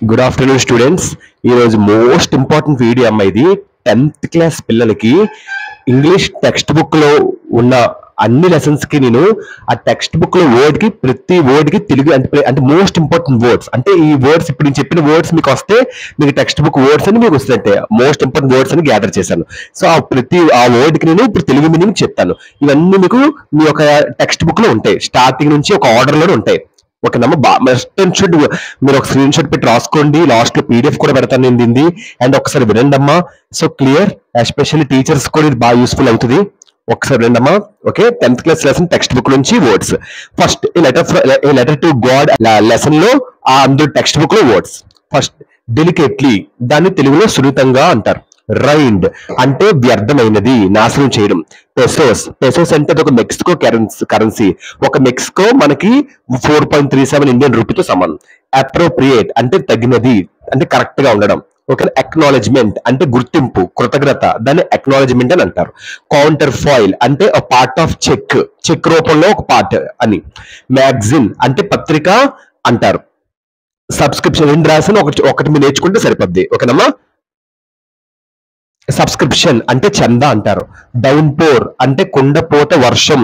Good afternoon students. ఈరోజు most important video అమ్మ ఇది. 10th క్లాస్ పిల్లలకి ఇంగ్లీష్ టెక్స్ట్ బుక్ లో ఉన్న అన్ని లెసన్స్ కి నేను ఆ టెక్స్ట్ బుక్ లో వర్డ్ కి ప్రతి వర్డ్ కి తెలుగు అంటే మోస్ట్ ఇంపార్టెంట్ వర్డ్స్ అంటే ఈ వర్డ్స్ ఇప్పుడు నేను చెప్పిన వర్డ్స్ మీకు వస్తే మీకు టెక్స్ట్ బుక్ వర్డ్స్ అని మీకు వస్తుందంటే మోస్ట్ ఇంపార్టెంట్ వర్డ్స్ అని గ్యాదర్ చేశాను. సో ఆ వర్డ్ కి నేను ఇప్పుడు తెలుగు మీనింగ్ చెప్తాను. ఇవన్నీ మీకు మీ యొక్క టెక్స్ట్ బుక్ లో ఉంటాయి. స్టార్టింగ్ నుంచి ఒక ఆర్డర్ లోనే ఉంటాయి. ఓకేనమ్మా, మస్ట్ అండ్ షుడ్ మీరు ఒక స్క్రీన్ షాట్ పెట్టి రాసుకోండి. లాస్ట్ లో పీడిఎఫ్ కూడా పెడతాను నేను దీన్ని. అండ్ ఒకసారి వినండి అమ్మా. సో క్లియర్, ఎస్పెషల్లీ టీచర్స్ కూడా ఇది బాగా యూస్ఫుల్ అవుతుంది. ఒకసారి వినండి అమ్మా. Okay, 10th class lesson textbook నుంచి words. First a letter to God lesson లో అందరూ టెక్స్ట్ బుక్ లో వర్డ్స్. ఫస్ట్ డెలికేట్లీ, దాన్ని తెలుగులో సున్నితంగా అంటారు. రైండ్ అంటే వ్యర్థమైనది, నాశనం చేయడం. పెసోస్ అంటే అది ఒక మెక్సికో కరెన్సీ. ఒక మెక్సికో మనకి 4.37 ఇండియన్ రూపీతో సమానం. అప్రోప్రియేట్ అంటే తగినది, అంటే కరెక్ట్ గా ఉండడం. ఓకే, అక్నాలెడ్జ్మెంట్ అంటే గుర్తింపు, కృతజ్ఞత, దాన్ని అక్నాలెడ్జ్మెంట్ అని అంటారు. కౌంటర్ ఫాయిల్ అంటే పార్ట్ ఆఫ్ చెక్ రూపంలో ఒక పార్ట్ అని. మ్యాగజిన్ అంటే పత్రిక అంటారు. సబ్స్క్రిప్షన్ రెండు రాసిన ఒకటి మీరు నేర్చుకుంటే సరిపోద్ది. ఓకేనమ్మా. సబ్స్క్రిప్షన్ అంటే చందా అంటారు. డౌన్ పోర్ అంటే కుండపోత వర్షం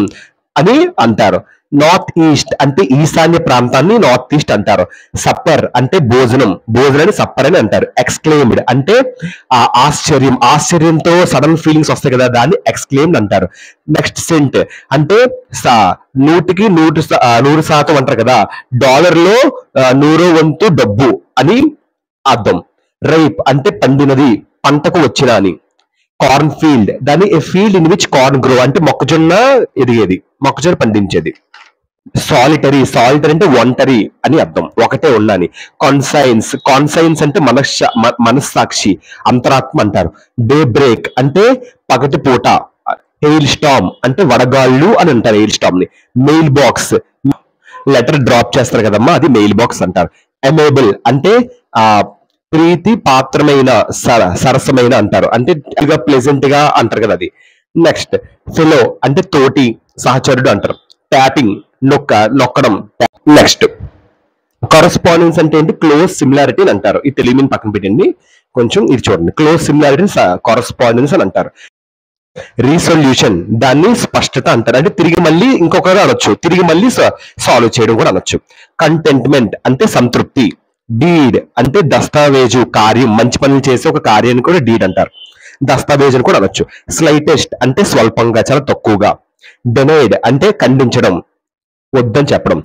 అని అంటారు. నార్త్ ఈస్ట్ అంటే ఈశాన్య ప్రాంతాన్ని నార్త్ ఈస్ట్ అంటారు. సప్పర్ అంటే భోజనాన్ని సప్పర్ అని అంటారు. ఎక్స్క్లెయిమ్డ్ అంటే ఆశ్చర్యంతో సడన్ ఫీలింగ్స్ వస్తాయి కదా, దాన్ని ఎక్స్క్లెయిమ్డ్ అంటారు. నెక్స్ట్ సెంట్ అంటే 100% అంటారు కదా, డాలర్లో 100వ వంతు డబ్బు అని అర్థం. రైప్ అంటే పండినది, పంటకు వచ్చిన అని. కార్న్ ఫీల్డ్, దాని a field in which corn grow అంటే మొక్కజొన్న ఎదిగేది, మొక్కజొన్న పండించేది. సాలిటరీ అంటే ఒంటరి అని అర్థం, ఒకటే ఉన్నని. కాన్సైన్స్ అంటే మనస్సాక్షి, అంతరాత్మ అంటారు. డే బ్రేక్ అంటే పగటి పూట. హెయిల్ స్టామ్ అంటే వడగాళ్ళు అని అంటారు హెయిల్ స్టామ్ ని. మెయిల్ బాక్స్, లెటర్ డ్రాప్ చేస్తారు కదమ్మా, అది మెయిల్ బాక్స్ అంటారు. అమేబుల్ అంటే ప్రీతి పాత్రమైన, సరసమైన అంటారు, అంటే ప్లెజెంట్ గా అంటారు కదా అది. నెక్స్ట్ ఫెలో అంటే తోటి, సహచరుడు అంటారు. ట్యాపింగ్ నొక్కడం. నెక్స్ట్ కరస్పాండెన్స్ అంటే ఏంటి, క్లోజ్ సిమిలారిటీ అని అంటారు. ఈ తెలుగు మీన్ పక్కన పెట్టండి, కొంచెం ఇది చూడండి. క్లోజ్ సిమిలారిటీ కరస్పాండెన్స్ అని అంటారు. రీసొల్యూషన్ దాన్ని స్పష్టత అంటారు, అంటే తిరిగి మళ్ళీ ఇంకొకరు అనొచ్చు, తిరిగి మళ్ళీ సాల్వ్ చేయడం కూడా అనొచ్చు. కంటెంట్మెంట్ అంటే సంతృప్తి. డీడ్ అంటే దస్తావేజు, కార్యం, మంచి పనులు చేసే ఒక కార్యాన్ని కూడా డీడ్ అంటారు. దస్తావేజు అని కూడా అనొచ్చు. స్లైటెస్ట్ అంటే స్వల్పంగా, చాలా తక్కువగా. డెనైడ్ అంటే ఖండించడం, వద్దని చెప్పడం.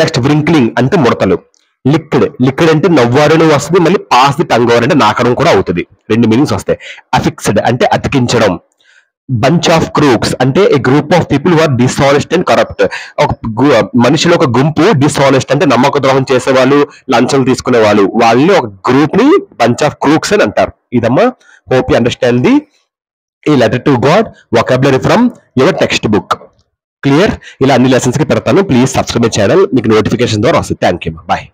నెక్స్ట్ వ్రింక్లింగ్ అంటే ముడతలు. లిక్విడ్ అంటే నవ్వారని వస్తుంది, మళ్ళీ పాస్ ది టంగ్ ఓవర్ అంటే నాకడం కూడా అవుతుంది. రెండు మీనింగ్స్ వస్తాయి. అఫిక్స్డ్ అంటే అతికించడం. బంచ్ ఆఫ్ క్రూక్స్ అంటే a group of people who are dishonest and corrupt. మనుషులు ఒక గుంపు, డిస్ఆనెస్ట్ అంటే నమ్మక ద్రోహం చేసే వాళ్ళు, లంచం తీసుకునే వాళ్ళు, వాళ్ళని ఒక గ్రూప్ ని బంచ్ ఆఫ్ క్రూక్స్ అని అంటారు. ఇదమ్మా. హోప్ యూ అండర్స్టాండ్ ది ఈ letter to God vocabulary from your text book. Clear? ఇలా అన్ని లెసన్స్ కి పెడతాను. ప్లీజ్ సబ్స్క్రైబ్ మై ఛానల్, మీకు నోటిఫికేషన్ ద్వారా వస్తుంది. Thank you, bye.